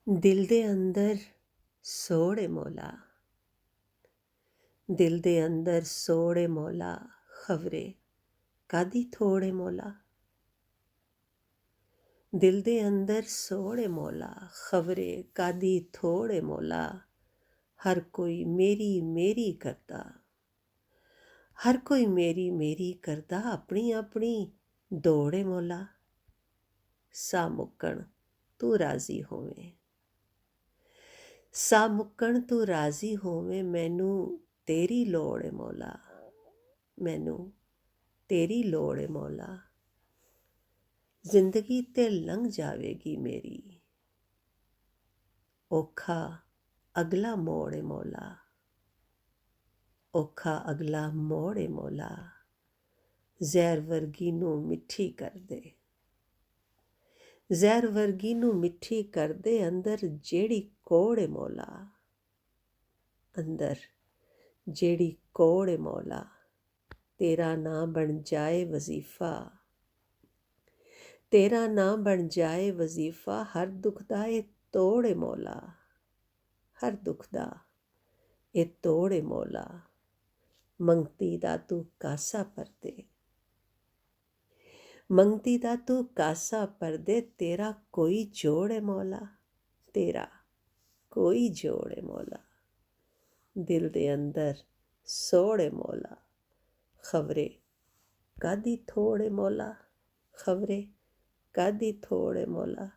ਦਿਲ ਦੇ ਅੰਦਰ ਸੋਹਣੇ ਮੌਲਾ, ਦਿਲ ਦੇ ਅੰਦਰ ਸੋਹਣੇ ਮੌਲਾ, ਖਬਰੇ ਕਾਦੀ ਥੋੜੇ ਮੌਲਾ। ਦਿਲ ਦੇ ਅੰਦਰ ਸੋਹਣੇ ਮੌਲਾ, ਖਬਰੇ ਕਾਦੀ ਥੋੜੇ ਮੌਲਾ। ਹਰ ਕੋਈ ਮੇਰੀ ਮੇਰੀ ਕਰਦਾ, ਹਰ ਕੋਈ ਮੇਰੀ ਮੇਰੀ ਕਰਦਾ, ਆਪਣੀ ਆਪਣੀ ਦੌੜੇ ਮੌਲਾ। ਸਾ ਮੁੱਕਣ ਤੂੰ ਰਾਜ਼ੀ ਹੋਵੇਂ, ਸਾ ਮੁੱਕਣ ਤੂੰ ਰਾਜ਼ੀ ਹੋਵੇਂ, ਮੈਨੂੰ ਤੇਰੀ ਲੋੜ ਏ ਮੌਲਾ, ਮੈਨੂੰ ਤੇਰੀ ਲੋੜ ਏ ਮੌਲਾ। ਜ਼ਿੰਦਗੀ ਤੇ ਲੰਘ ਜਾਵੇਗੀ ਮੇਰੀ, ਔਖਾ ਅਗਲਾ ਮੋੜ ਏ ਮੌਲਾ, ਔਖਾ ਅਗਲਾ ਮੋੜ ਏ ਮੌਲਾ। ਜ਼ਹਿਰ ਵਰਗੀ ਨੂੰ ਮਿੱਠੀ ਕਰ ਦੇ, ਜ਼ਹਿਰ ਵਰਗੀ ਨੂੰ ਮਿੱਠੀ ਕਰਦੇ, ਅੰਦਰ ਜਿਹੜੀ ਕੋੜ ਏ ਮੌਲਾ, ਅੰਦਰ ਜਿਹੜੀ ਕੋੜ ਏ ਮੌਲਾ। ਤੇਰਾ ਨਾਂ ਬਣ ਜਾਏ ਵਜ਼ੀਫਾ, ਤੇਰਾ ਨਾਂ ਬਣ ਜਾਏ ਵਜ਼ੀਫਾ, ਹਰ ਦੁੱਖ ਦਾ ਇਹ ਤੋੜ ਏ ਮੌਲਾ, ਹਰ ਦੁੱਖ ਦਾ ਇਹ ਤੋੜ ਏ ਮੌਲਾ। ਮੰਗਤੀ ਦਾ ਤੂੰ ਕਾਸਾ ਭਰ ਦੇ, ਮੰਗਤੀ ਦਾ ਤੂੰ ਕਾਸਾ ਭਰ ਦੇ, ਤੇਰਾ ਕੋਈ ਜੋੜ ਏ ਮੌਲਾ, ਤੇਰਾ ਕੋਈ ਜੋੜ ਏ ਮੌਲਾ। ਦਿਲ ਦੇ ਅੰਦਰ ਸੋਹਣੇ ਮੌਲਾ, ਖਬਰੇ ਕਾਦੀ ਥੋੜੇ ਮੌਲਾ, ਖਬਰੇ ਕਾਦੀ ਥੋੜੇ ਮੌਲਾ।